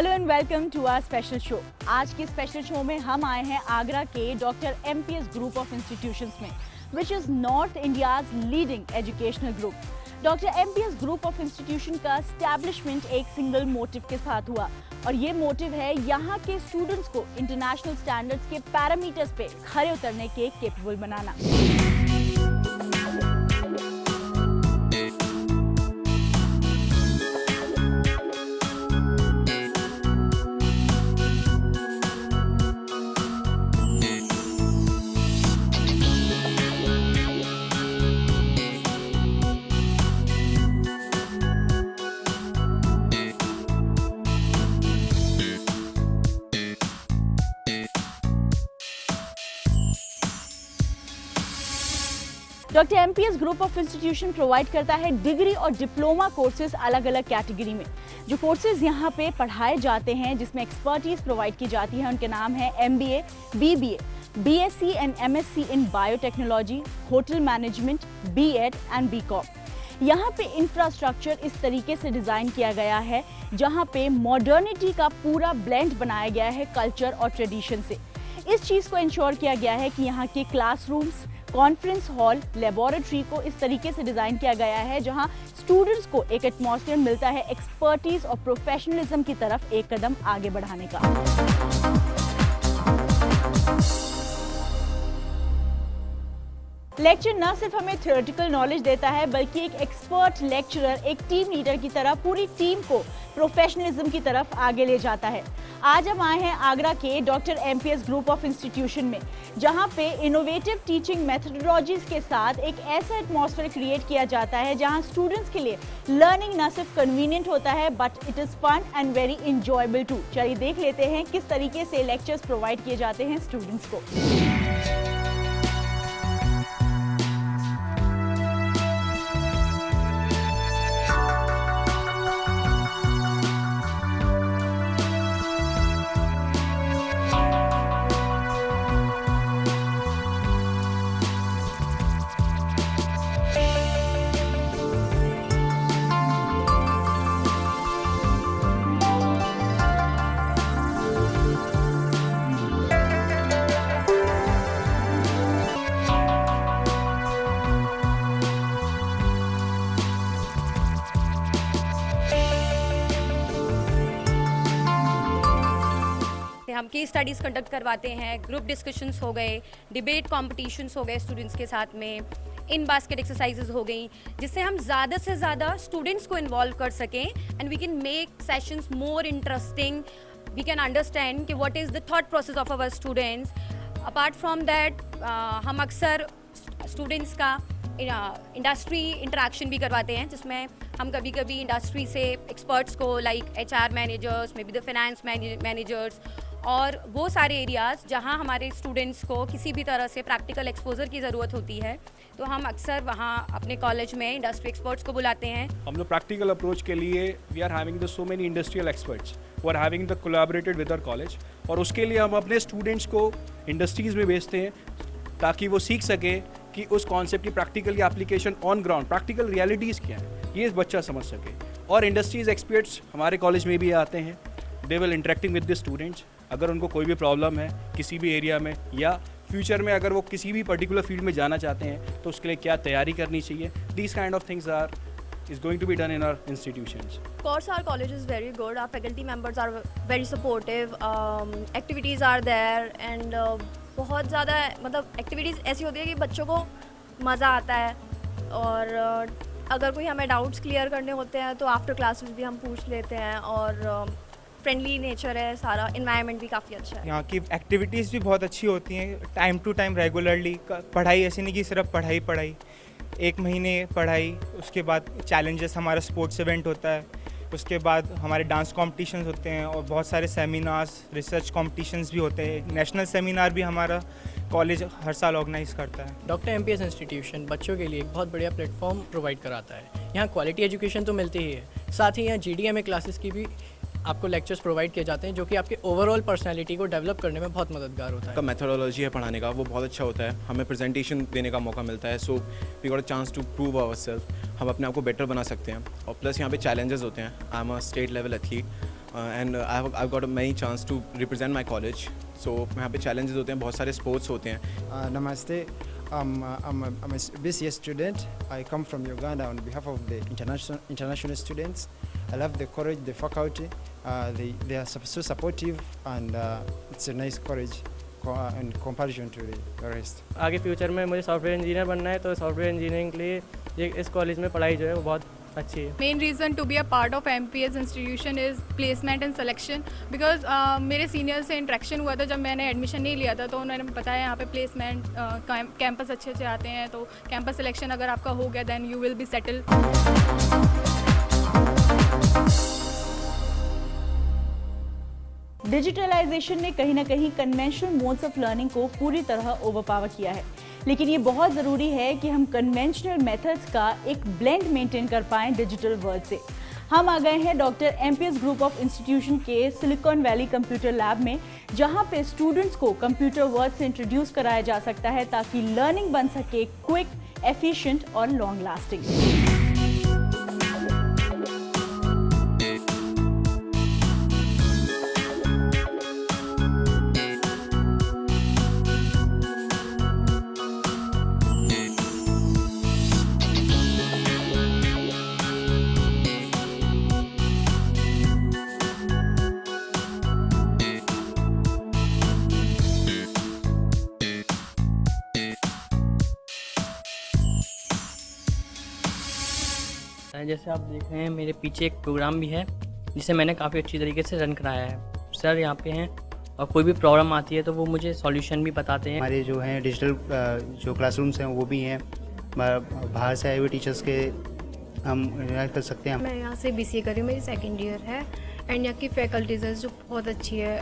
Hello and welcome to our special show. आज के special show में हम आए हैं आगरा के doctor MPS group of institutions में, which is north India's leading educational group. Doctor MPS group of institution का एस्टैब्लिशमेंट एक सिंगल मोटिव के साथ हुआ और ये मोटिव है यहाँ के स्टूडेंट्स को इंटरनेशनल स्टैंडर्ड्स के पैरामीटर्स पे खरे उतरने के capable banana. Doctor MPS group of institution provide करता है डिग्री और डिप्लोमा कोर्सेज अलग अलग कैटेगरी में। जो कोर्सेज यहाँ पे पढ़ाए जाते हैं जिसमें एक्सपर्टीज प्रोवाइड की जाती है उनके नाम है MBA, BBA, BSc and MSc in biotechnology, hotel management, BEd and BCom. यहाँ पे इंफ्रास्ट्रक्चर इस तरीके से डिज़ाइन किया गया है जहाँ पे मॉडर्निटी का पूरा ब्लेंड बनाया गया है कल्चर और ट्रेडिशन से। इस चीज़ को इंश्योर किया गया है कि यहाँ के क्लासरूम्स, कॉन्फ्रेंस हॉल, लेबोरेटरी को इस तरीके से डिज़ाइन किया गया है जहां स्टूडेंट्स को एक एटमॉस्फेयर मिलता है एक्सपर्टीज और प्रोफेशनलिज्म की तरफ एक कदम आगे बढ़ाने का। लेक्चर न सिर्फ हमें थ्योरेटिकल नॉलेज देता है बल्कि एक एक्सपर्ट लेक्चरर एक टीम लीडर की तरह पूरी टीम को प्रोफेशनलिज्म की तरफ आगे ले जाता है। आज हम आए हैं आगरा के doctor MPS group of institution में जहां पे इनोवेटिव टीचिंग मेथडोलॉजीज के साथ एक ऐसा एटमॉस्फेयर क्रिएट किया जाता है जहां स्टूडेंट्स के लिए लर्निंग न सिर्फ कन्वीनियंट होता है but it is fun and very enjoyable too. चलिए देख लेते हैं किस तरीके से लेक्चर्स प्रोवाइड किए जाते हैं स्टूडेंट्स को। हम केस स्टडीज़ कंडक्ट करवाते हैं, ग्रुप डिस्कशंस हो गए, डिबेट कॉम्पिटिशन्स हो गए स्टूडेंट्स के साथ में, इन बास्केट एक्सरसाइजेज हो गई, जिससे हम ज़्यादा से ज़्यादा स्टूडेंट्स को इन्वॉल्व कर सकें and we can make sessions more interesting. We can understand कि what is the thought process of our students. Apart from that हम अक्सर स्टूडेंट्स का इंडस्ट्री इंटरेक्शन भी करवाते हैं जिसमें हम कभी कभी इंडस्ट्री से एक्सपर्ट्स को like HR managers, may be the finance managers और वो सारे एरियाज़ जहाँ हमारे स्टूडेंट्स को किसी भी तरह से प्रैक्टिकल एक्सपोजर की ज़रूरत होती है तो हम अक्सर वहाँ अपने कॉलेज में इंडस्ट्री एक्सपर्ट्स को बुलाते हैं। हम लोग प्रैक्टिकल अप्रोच के लिए we are having the so many industrial experts who are having the collaborated with our college और उसके लिए हम अपने स्टूडेंट्स को इंडस्ट्रीज़ में भेजते हैं ताकि वो सीख सके कि उस कॉन्सेप्ट की प्रैक्टिकल की application on ground practical realities क्या है ये बच्चा समझ सके। और इंडस्ट्रीज़ एक्सपर्ट्स हमारे कॉलेज में भी आते हैं, they will interacting with the students. अगर उनको कोई भी प्रॉब्लम है किसी भी एरिया में या फ्यूचर में अगर वो किसी भी पर्टिकुलर फील्ड में जाना चाहते हैं तो उसके लिए क्या तैयारी करनी चाहिए, these kind of things are is going to be done in our institutions. Of course, our college is very good. Our faculty members are very supportive. Activities are there and बहुत ज़्यादा मतलब एक्टिविटीज़ ऐसी होती है कि बच्चों को मज़ा आता है और अगर कोई हमें डाउट्स क्लियर करने होते हैं तो आफ्टर क्लासेस भी हम पूछ लेते हैं और फ्रेंडली नेचर है, सारा इन्वायरमेंट भी काफ़ी अच्छा है। यहाँ की एक्टिविटीज़ भी बहुत अच्छी होती हैं, टाइम टू टाइम रेगुलरली। पढ़ाई ऐसी नहीं कि सिर्फ पढ़ाई, एक महीने पढ़ाई, उसके बाद चैलेंजेस, हमारा स्पोर्ट्स इवेंट होता है, उसके बाद हमारे डांस कॉम्पिटिशन्स होते हैं और बहुत सारे सेमिनार्स, रिसर्च कॉम्पिटिशन्स भी होते हैं। नेशनल सेमिनार भी हमारा कॉलेज हर साल ऑर्गेनाइज करता है। डॉक्टर एमपीएस इंस्टीट्यूशन बच्चों के लिए एक बहुत बढ़िया प्लेटफॉर्म प्रोवाइड कराता है। यहाँ क्वालिटी एजुकेशन तो मिलती ही है, साथ ही यहाँ जीडीएमए क्लासेस की भी आपको लेक्चर्स प्रोवाइड किए जाते हैं जो कि आपके ओवरऑल पर्सनालिटी को डेवलप करने में बहुत मददगार होता है। का मेथोडोलॉजी है पढ़ाने का वो बहुत अच्छा होता है, हमें प्रेजेंटेशन देने का मौका मिलता है, so we got a chance to prove ourself, हम अपने आप को बेटर बना सकते हैं। और प्लस यहाँ पे चैलेंजेस होते हैं। I am a state level athlete, and I got many chance to represent my college. So यहाँ पे challenges होते हैं, बहुत सारे sports होते हैं. Namaste. I'm a BCS student. I come from Uganda on behalf of the international students. I love the college, the faculty. They are so supportive, and it's a nice college in comparison to the rest. आगे future में मुझे software engineer बनना है, तो software engineering के लिए ये इस कॉलेज में पढ़ाई जो है वो बहुत अच्छी है. Main reason to be a part of MPS institution is placement and selection, because मेरे सीनियर से इंटरेक्शन हुआ था जब मैंने एडमिशन नहीं लिया था, तो उन्होंने बताया यहाँ पे प्लेसमेंट कैंपस अच्छे आते हैं, तो कैंपस सिलेक्शन अगर आपका हो गया then you will be settle. Digitalization ने कहीं ना कहीं कन्वेंशनल मोड्स ऑफ लर्निंग को पूरी तरह ओवरपावर किया है, लेकिन ये बहुत ज़रूरी है कि हम कन्वेंशनल मेथड्स का एक ब्लेंड मेंटेन कर पाएं डिजिटल वर्ल्ड से. हम आ गए हैं doctor MPS group of institution के सिलिकॉन वैली कंप्यूटर लैब में, जहां पे स्टूडेंट्स को कंप्यूटर वर्ल्ड से इंट्रोड्यूस कराया जा सकता है ताकि लर्निंग बन सके क्विक, एफिशिएंट और लॉन्ग लास्टिंग. जैसे आप देख रहे हैं मेरे पीछे एक प्रोग्राम भी है जिसे मैंने काफ़ी अच्छी तरीके से रन कराया है. सर यहाँ पे हैं और कोई भी प्रॉब्लम आती है तो वो मुझे सॉल्यूशन भी बताते हैं. हमारे जो हैं डिजिटल जो क्लासरूम्स हैं वो भी हैं, बाहर से आए हुए टीचर्स के हम इंटरेक्ट कर सकते हैं. मैं यहाँ से BCA कर रही हूँ, मेरी सेकेंड ईयर है, एंड यहाँ की फैकल्टीज़ जो बहुत अच्छी है,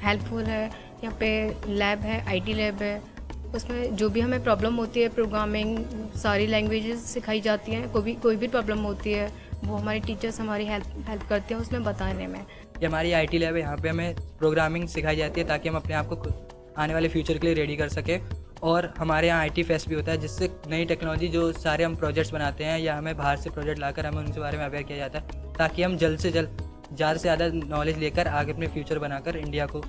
हेल्पफुल है. यहाँ पे लैब है, IT लैब है, उसमें जो भी हमें प्रॉब्लम होती है, प्रोग्रामिंग सारी लैंग्वेजेस सिखाई जाती हैं. कोई भी प्रॉब्लम होती है वो हमारे टीचर्स हमारी हेल्प करते हैं उसमें बताने में. ये हमारी IT लैब है, यहाँ पे हमें प्रोग्रामिंग सिखाई जाती है ताकि हम अपने आप को आने वाले फ्यूचर के लिए रेडी कर सकें. और हमारे यहाँ IT फेस्ट भी होता है जिससे नई टेक्नोलॉजी जो सारे हम प्रोजेक्ट्स बनाते हैं या हमें बाहर से प्रोजेक्ट लाकर हमें उनके बारे में अवेयर किया जाता है ताकि हम जल्द से जल्द ज़्यादा से ज़्यादा नॉलेज लेकर आगे अपने फ्यूचर बनाकर इंडिया को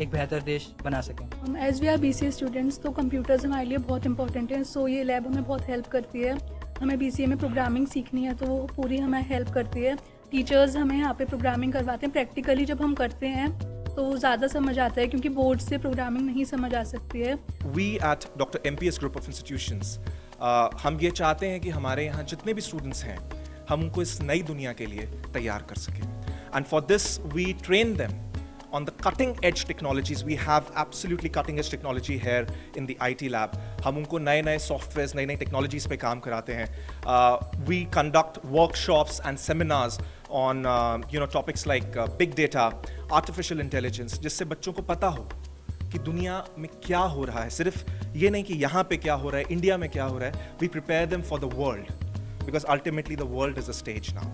एक बेहतर देश बना सकें. हम as we are BCA students, तो कंप्यूटर्स हमारे लिए बहुत इंपॉर्टेंट हैं. सो ये लैब हमें बहुत हेल्प करती है. हमें BCA में प्रोग्रामिंग सीखनी है तो वो पूरी हमें हेल्प करती है. टीचर्स हमें यहाँ पे प्रोग्रामिंग करवाते हैं. प्रैक्टिकली जब हम करते हैं तो ज़्यादा समझ आता है क्योंकि बोर्ड से प्रोग्रामिंग नहीं समझ आ सकती है. We at doctor MPS group of institutions हम ये चाहते हैं कि हमारे यहाँ जितने भी स्टूडेंट्स हैं हम उनको इस नई दुनिया के लिए तैयार कर सकें. And for this we train them on the cutting edge technologies. We have absolutely cutting edge technology here in the IT lab. हम उनको नए सॉफ्टवेयर्स, नई टेक्नोलॉजीज पे काम कराते हैं. We conduct workshops and seminars on topics like big data, artificial intelligence, जिससे बच्चों को पता हो कि दुनिया में क्या हो रहा है. सिर्फ ये नहीं कि यहाँ पे क्या हो रहा है, इंडिया में क्या हो रहा है. We prepare them for the world because ultimately the world is a stage now.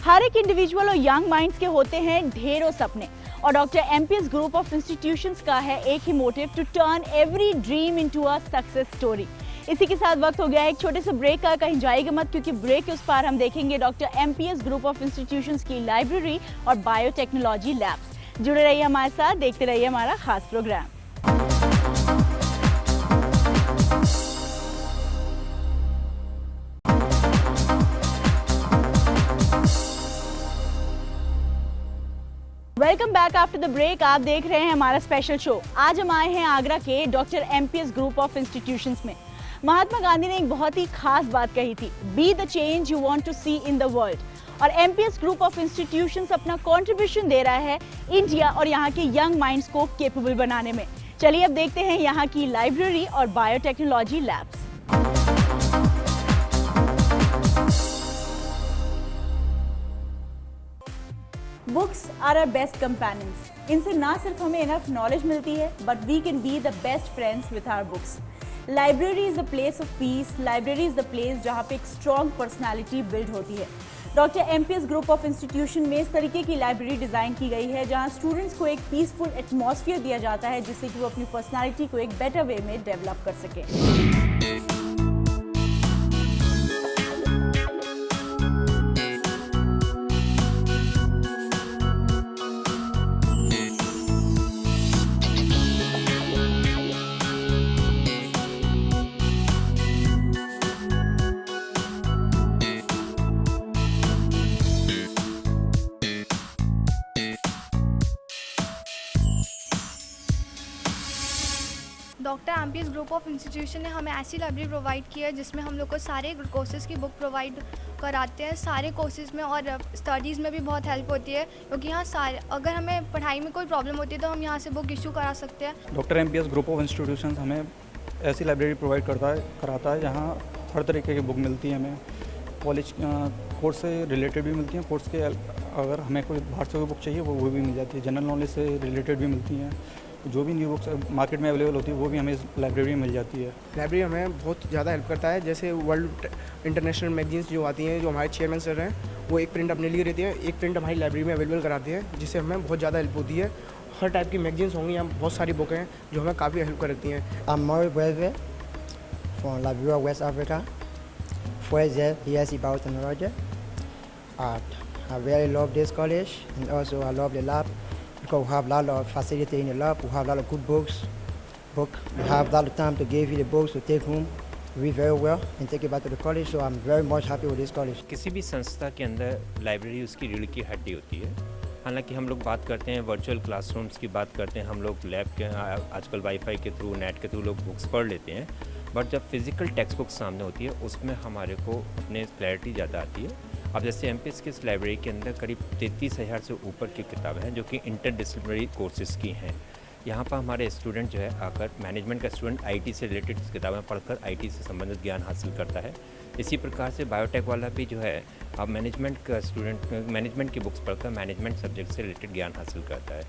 हर एक इंडिविजुअल और यंग माइंड्स के होते हैं ढेरों सपने, और doctor MPS group of institutions का है एक ही motive, to turn every dream into a success story. इसी के साथ वक्त हो गया एक छोटे से ब्रेक का. कहीं जाइएगा मत, क्योंकि ब्रेक के उस पार हम देखेंगे doctor MPS group of institutions की लाइब्रेरी और बायोटेक्नोलॉजी लैब्स. जुड़े रहिए हमारे साथ, देखते रहिए हमारा खास program. Welcome back after the break. आप देख रहे हैं हमारा स्पेशल शो. आज हम आए हैं आगरा के doctor MPS group of institutions में. महात्मा गांधी ने एक बहुत ही खास बात कही थी, be the change you want to see in the world. और MPS ग्रुप ऑफ इंस्टीट्यूशंस अपना कंट्रीब्यूशन दे रहा है इंडिया और यहाँ के यंग माइंड्स को केपेबल बनाने में. चलिए अब देखते हैं यहाँ की लाइब्रेरी और biotechnology labs. Books are our best companions. इनसे ना सिर्फ हमें इनफ नॉलेज मिलती है, but we can be the best friends with our books. Library is the place of peace. Library is the place जहाँ पे एक स्ट्रॉन्ग पर्सनैलिटी बिल्ड होती है. Doctor MPS group of institution में इस तरीके की लाइब्रेरी डिज़ाइन की गई है जहाँ स्टूडेंट्स को एक पीसफुल एटमॉस्फेयर दिया जाता है जिससे कि वो अपनी पर्सनैलिटी को एक बेटर वे में डेवलप कर सके. Doctor MPS group of institution ने हमें ऐसी लाइब्रेरी प्रोवाइड की है जिसमें हम लोग को सारे कोर्सेज़ की बुक प्रोवाइड कराते हैं, सारे कोर्सेज़ में, और स्टडीज़ में भी बहुत हेल्प होती है, क्योंकि यहाँ सारे अगर हमें पढ़ाई में कोई प्रॉब्लम होती है तो हम यहाँ से बुक इशू करा सकते हैं। Doctor MPS group of institution हमें ऐसी लाइब्रेरी प्रोवाइड कराता है जहाँ हर तरीके की बुक मिलती है। हमें कॉलेज कोर्स से रिलेटेड भी मिलती हैं, कोर्स के अगर हमें कोई बाहर से कोई बुक चाहिए वो भी मिल जाती है, जनरल नॉलेज से रिलेटेड भी मिलती हैं। जो भी न्यू बुक्स मार्केट में अवेलेबल होती है वो भी हमें इस लाइब्रेरी में मिल जाती है। लाइब्रेरी हमें बहुत ज़्यादा हेल्प करता है, जैसे वर्ल्ड इंटरनेशनल मैगजीन्स जो आती हैं, जो हमारे चेयरमैन सर हैं, वो एक प्रिंट अपने लिए रहती हैं, एक प्रिंट हमारी लाइब्रेरी में अवेलेबल कराते हैं, जिससे हमें बहुत ज़्यादा हेल्प होती है। हर टाइप की मैगजीन्स होंगी, यहाँ बहुत सारी बुक हैं जो हमें काफ़ी हेल्प करती हैं। I'm Maurice Welve from Liberia, West Africa. 4 years about technology. I really love this college, and also I love the lab because we have a lot of facility in the lab. We have a lot of good books. We have a lot of time to give you the books to take home, read very well, and take it back to the college. So I'm very much happy with this college. किसी भी संस्था के अंदर library उसकी रीढ़ की हड्डी होती है। हालांकि हम लोग बात करते हैं वर्चुअल क्लासरूम्स की बात करते हैं, हम लोग लैब के आजकल वाईफाई के थ्रू, नेट के थ्रू लोग बुक्स पढ़ लेते हैं, बट जब फिज़िकल टेक्स्ट बुक सामने होती है उसमें हमारे को अपने क्लैरिटी ज़्यादा आती है। अब जैसे एमपीएस की इस लाइब्रेरी के अंदर करीब 33,000 से ऊपर की किताबें हैं जो कि इंटरडिसिप्लिनरी कोर्सेज़ की हैं। यहाँ पर हमारे स्टूडेंट जो है आकर, मैनेजमेंट का स्टूडेंट आईटी से रिलेटेड किताबें पढ़कर आईटी से संबंधित ज्ञान हासिल करता है। इसी प्रकार से बायोटेक वाला भी जो है अब मैनेजमेंट का स्टूडेंट मैनेजमेंट की बुक्स पढ़कर मैनेजमेंट सब्जेक्ट से रिलेटेड ज्ञान हासिल करता है।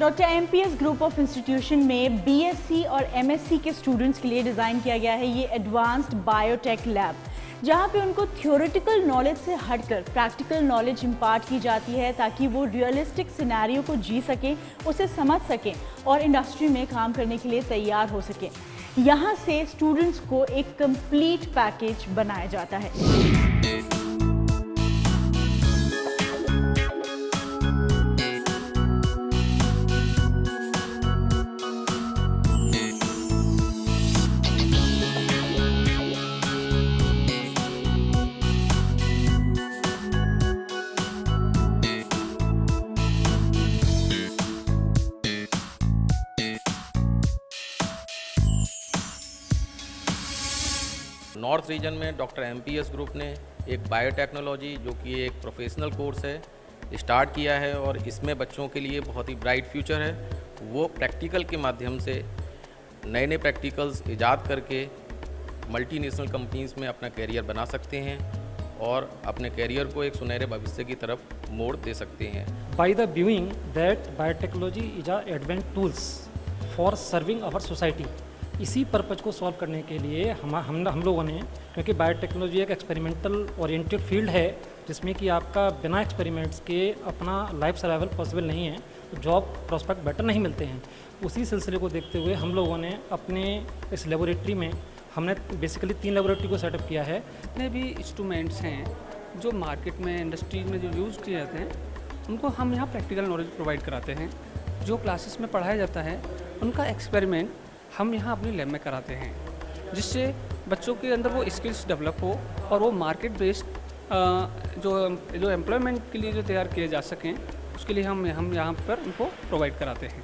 Doctor MPS group of institution में बीएससी और एमएससी के स्टूडेंट्स के लिए डिज़ाइन किया गया है ये एडवांस्ड बायोटेक लैब, जहाँ पे उनको थ्योरेटिकल नॉलेज से हटकर प्रैक्टिकल नॉलेज इम्पार्ट की जाती है ताकि वो रियलिस्टिक सिनेरियो को जी सकें, उसे समझ सकें और इंडस्ट्री में काम करने के लिए तैयार हो सकें। यहाँ से स्टूडेंट्स को एक कंप्लीट पैकेज बनाया जाता है। नॉर्थ रीजन में डॉक्टर एमपीएस ग्रुप ने एक बायोटेक्नोलॉजी जो कि एक प्रोफेशनल कोर्स है स्टार्ट किया है, और इसमें बच्चों के लिए बहुत ही ब्राइट फ्यूचर है। वो प्रैक्टिकल के माध्यम से नए नए प्रैक्टिकल्स ईजाद करके मल्टीनेशनल कंपनीज़ में अपना करियर बना सकते हैं और अपने करियर को एक सुनहरे भविष्य की तरफ मोड़ दे सकते हैं। By the viewing that biotechnology is a advanced tools for serving our society, इसी पर्पज़ को सॉल्व करने के लिए हम लोगों ने, क्योंकि बायोटेक्नोलॉजी एक एक्सपेरिमेंटल ओरिएंटेड फील्ड है जिसमें कि आपका बिना एक्सपेरिमेंट्स के अपना लाइफ सर्वाइवल पॉसिबल नहीं है, तो जॉब प्रोस्पेक्ट बेटर नहीं मिलते हैं। उसी सिलसिले को देखते हुए हम लोगों ने अपने इस लेबोरेटरी में हमने बेसिकली 3 लेबोरेटरी को सेटअप किया है। जितने भी इंस्ट्रूमेंट्स हैं जो मार्केट में, इंडस्ट्रीज में जो यूज़ किए जाते हैं, उनको हम यहाँ प्रैक्टिकल नॉलेज प्रोवाइड कराते हैं। जो क्लासेस में पढ़ाया जाता है उनका एक्सपेरिमेंट हम यहाँ अपनी लैब में कराते हैं, जिससे बच्चों के अंदर वो स्किल्स डेवलप हो और वो मार्केट बेस्ड जो एम्प्लॉयमेंट के लिए जो तैयार किए जा सकें, उसके लिए हम यहाँ पर उनको प्रोवाइड कराते हैं।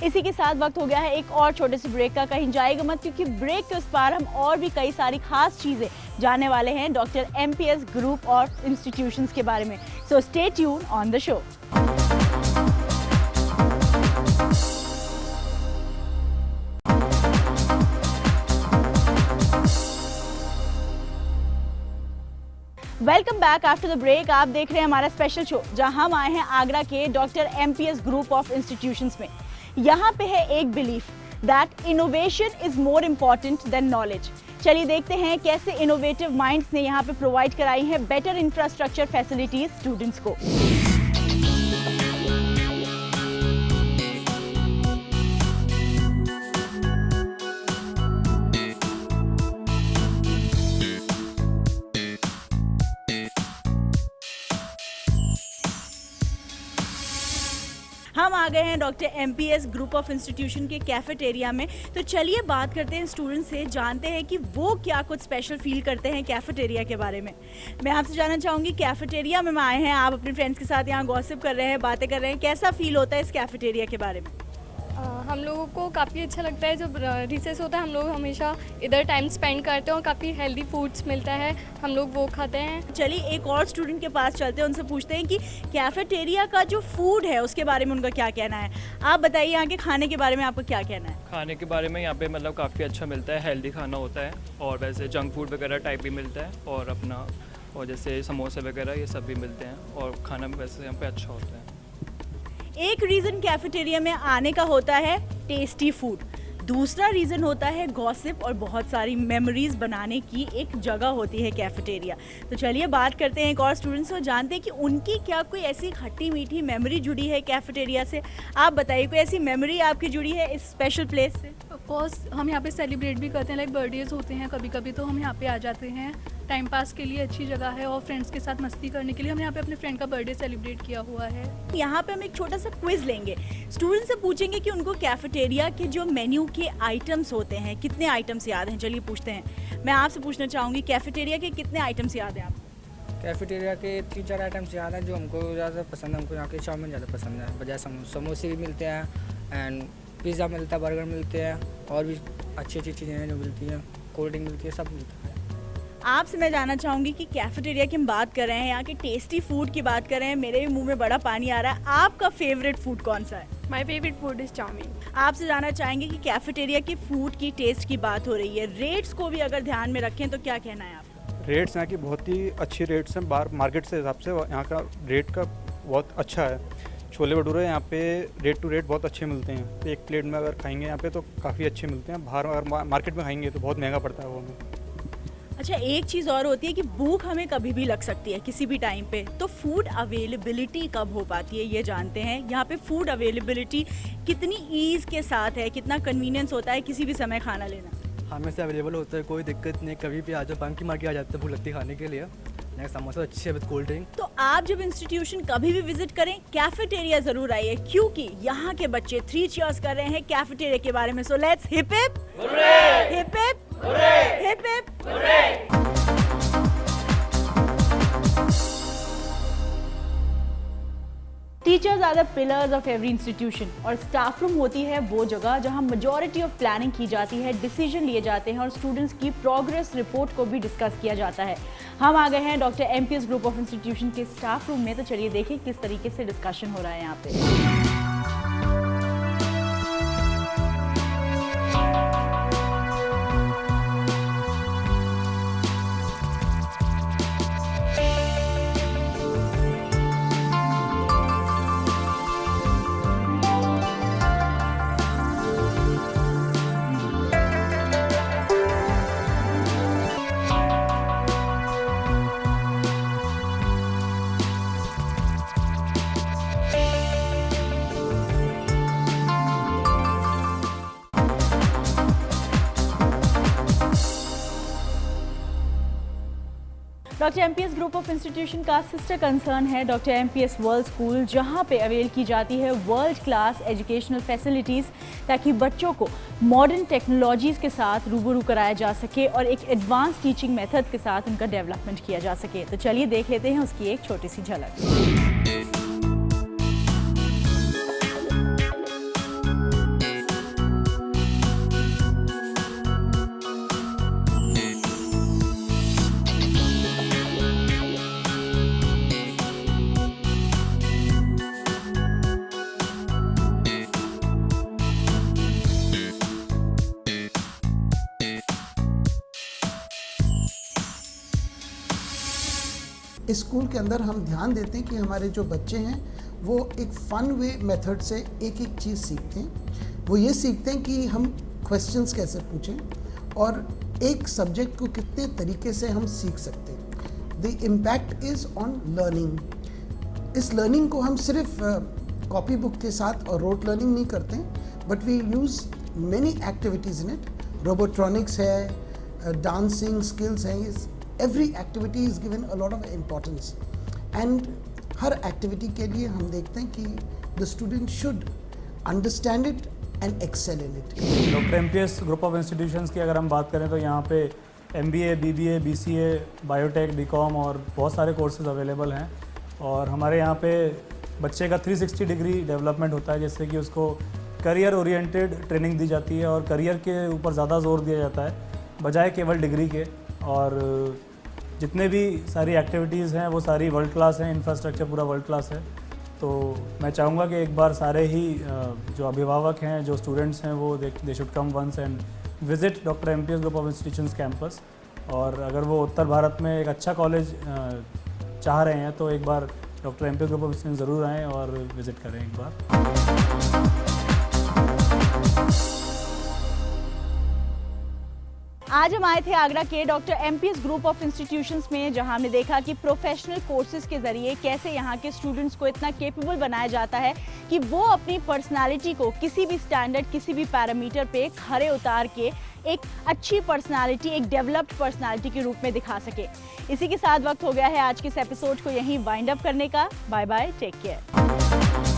इसी के साथ वक्त हो गया है एक और छोटे से ब्रेक का। कहीं जाएगा मत, क्योंकि ब्रेक के उस पार हम और भी कई सारी खास चीज़ें जानने वाले हैं doctor MPS group of institutions के बारे में। So stay tune on the show. Welcome back after the break. आप देख रहे हैं हमारा स्पेशल शो, जहां हम आए हैं आगरा के doctor MPS group of institutions में। यहाँ पे है एक belief that innovation is more important than knowledge. चलिए देखते हैं कैसे इनोवेटिव माइंड्स ने यहाँ पे प्रोवाइड कराई हैं बेटर इंफ्रास्ट्रक्चर फैसिलिटीज स्टूडेंट्स को। हम आ गए हैं doctor MPS group of institution के कैफेटेरिया में। तो चलिए बात करते हैं स्टूडेंट से, जानते हैं कि वो क्या कुछ स्पेशल फील करते हैं कैफेटेरिया के बारे में। मैं आपसे जानना चाहूँगी, कैफेटेरिया में आए हैं आप, अपने फ्रेंड्स के साथ यहाँ गॉसिप कर रहे हैं, बातें कर रहे हैं, कैसा फील होता है इस कैफेटेरिया के बारे में? हम लोगों को काफ़ी अच्छा लगता है। जब रिसेस होता है हम लोग हमेशा इधर टाइम स्पेंड करते हैं और काफ़ी हेल्दी फूड्स मिलता है, हम लोग वो खाते हैं। चलिए एक और स्टूडेंट के पास चलते हैं, उनसे पूछते हैं कि कैफेटेरिया का जो फूड है उसके बारे में उनका क्या कहना है। आप बताइए यहाँ के खाने के बारे में आपका क्या कहना है? खाने के बारे में यहाँ पे मतलब काफ़ी अच्छा मिलता है, हेल्दी खाना होता है और वैसे जंक फूड वगैरह टाइप भी मिलता है और अपना और जैसे समोसे वगैरह ये सब भी मिलते हैं और खाना भी वैसे यहाँ पे अच्छा होता है। एक रीज़न कैफेटेरिया में आने का होता है टेस्टी फूड, दूसरा रीज़न होता है गॉसिप और बहुत सारी मेमोरीज बनाने की एक जगह होती है कैफेटेरिया। तो चलिए बात करते हैं एक और स्टूडेंट से और जानते हैं कि उनकी क्या कोई ऐसी खट्टी मीठी मेमोरी जुड़ी है कैफेटेरिया से। आप बताइए, कोई ऐसी मेमोरी आपकी जुड़ी है इस स्पेशल प्लेस से? ऑफकोर्स हम यहाँ पे सेलिब्रेट भी करते हैं, लाइक बर्थडेज होते हैं कभी कभी, तो हम यहाँ पे आ जाते हैं। टाइम पास के लिए अच्छी जगह है और फ्रेंड्स के साथ मस्ती करने के लिए हम यहाँ पे अपने फ्रेंड का बर्थडे सेलिब्रेट किया हुआ है। यहाँ पे हम एक छोटा सा क्विज लेंगे, स्टूडेंट से पूछेंगे कि उनको कैफेटेरिया के जो मेन्यू के आइटम्स होते हैं कितने आइटम्स याद हैं। चलिए पूछते हैं। मैं आपसे पूछना चाहूँगी, कैफेटेरिया के कितने आइटम्स याद हैं आपको? कैफेटेरिया के 3-4 आइटम्स याद हैं जो हमको ज़्यादा पसंद है। हमको यहाँ के चाउमीन ज़्यादा पसंद है, बजाय समोसे भी मिलते हैं एंड पिज़्ज़ा मिलता है, बर्गर मिलते हैं और भी अच्छी अच्छी चीज़ें हैं जो मिलती हैं, कोल्ड ड्रिंक मिलती है, सब मिलता है। आपसे मैं जानना चाहूँगी कि कैफेटेरिया की हम बात कर रहे हैं, यहाँ के टेस्टी फूड की बात कर रहे हैं, मेरे भी मुंह में बड़ा पानी आ रहा है। आपका फेवरेट फूड कौन सा है? My favourite food is chowmein. आपसे जानना चाहेंगे कि कैफेटेरिया के फूड की टेस्ट की बात हो रही है, रेट्स को भी अगर ध्यान में रखें तो क्या कहना है आपका? रेट्स यहाँ की बहुत ही अच्छी रेट्स हैं, बाहर मार्केट से हिसाब से यहाँ का रेट का बहुत अच्छा है। छोले भटूरे यहाँ पे रेट टू रेट बहुत अच्छे मिलते हैं, एक प्लेट में अगर खाएंगे यहाँ पे तो काफ़ी अच्छे मिलते हैं, बाहर अगर मार्केट में खाएंगे तो बहुत महंगा पड़ता है वो हमें। अच्छा, एक चीज़ और होती है कि भूख हमें कभी भी लग सकती है किसी भी टाइम पे, तो फूड अवेलेबिलिटी कब हो पाती है ये जानते हैं। यहाँ पे फूड अवेलेबिलिटी कितनी ईज़ के साथ है, कितना कन्वीनियंस होता है किसी भी समय खाना लेना? हमें से अवेलेबल होता है, कोई दिक्कत नहीं, कभी भी आ जाओ, बंकी मार के आ जाते हैं भूख लगती है खाने के लिए। समोसा अच्छे है विद कोल्ड ड्रिंक। तो आप जब इंस्टीट्यूशन कभी भी विजिट करें कैफेटेरिया ज़रूर आइए, क्योंकि यहाँ के बच्चे 3 चीयर्स कर रहे हैं कैफेटेरिया के बारे में। So let's hip hip hip hip hip hip. Teachers are the pillars of every institution और स्टाफ रूम होती है वो जगह जहां मेजॉरिटी ऑफ प्लानिंग की जाती है, डिसीजन लिए जाते हैं और स्टूडेंट्स की प्रोग्रेस रिपोर्ट को भी डिस्कस किया जाता है। हम आ गए हैं doctor MPS group of institution के स्टाफ रूम में, तो चलिए देखें किस तरीके से डिस्कशन हो रहा है यहाँ पे। Doctor MPS group of institution का सिस्टर कंसर्न है डॉक्टर एमपीएस वर्ल्ड स्कूल, जहां पे अवेल की जाती है वर्ल्ड क्लास एजुकेशनल फैसिलिटीज़, ताकि बच्चों को मॉडर्न टेक्नोलॉजीज़ के साथ रूबरू कराया जा सके और एक एडवांस टीचिंग मेथड के साथ उनका डेवलपमेंट किया जा सके। तो चलिए देख लेते हैं उसकी एक छोटी सी झलक। इस स्कूल के अंदर हम ध्यान देते हैं कि हमारे जो बच्चे हैं वो एक फ़न वे मेथड से एक एक चीज़ सीखते हैं। वो ये सीखते हैं कि हम क्वेश्चंस कैसे पूछें और एक सब्जेक्ट को कितने तरीके से हम सीख सकते हैं। The impact is on learning. इस लर्निंग को हम सिर्फ कॉपी बुक के साथ और रोट लर्निंग नहीं करते हैं, but we use many activities in it. Robotronics है, डांसिंग स्किल्स हैं, every activity is given a lot of importance and her activity के लिए हम देखते हैं कि the student should understand it and excel in it. Doctor MPS group of institutions की अगर हम बात करें तो यहाँ पे MBA, BBA, BCA, biotech, BCom और बहुत सारे कोर्सेज अवेलेबल हैं। और हमारे यहाँ पे बच्चे का 360 डिग्री डेवलपमेंट होता है, जिससे कि उसको करियर ओरिएंटेड ट्रेनिंग दी जाती है और करियर के ऊपर ज़्यादा जोर दिया जाता है बजाय केवल डिग्री के। और जितने भी सारी एक्टिविटीज़ हैं वो सारी वर्ल्ड क्लास हैं, इंफ्रास्ट्रक्चर पूरा वर्ल्ड क्लास है। तो मैं चाहूँगा कि एक बार सारे ही जो अभिभावक हैं, जो स्टूडेंट्स हैं, वो they should come once and visit doctor MPS group of institutions campus. और अगर वो उत्तर भारत में एक अच्छा कॉलेज चाह रहे हैं तो एक बार doctor MPS group of institution ज़रूर आएँ और विज़िट करें एक बार। आज हम आए थे आगरा के doctor MPS group of institutions में, जहां हमने देखा कि प्रोफेशनल कोर्सेज के ज़रिए कैसे यहां के स्टूडेंट्स को इतना कैपेबल बनाया जाता है कि वो अपनी पर्सनालिटी को किसी भी स्टैंडर्ड, किसी भी पैरामीटर पे खरे उतार के एक अच्छी पर्सनालिटी, एक डेवलप्ड पर्सनालिटी के रूप में दिखा सके। इसी के साथ वक्त हो गया है आज के इस एपिसोड को यहीं वाइंड अप करने का। Bye bye, take care.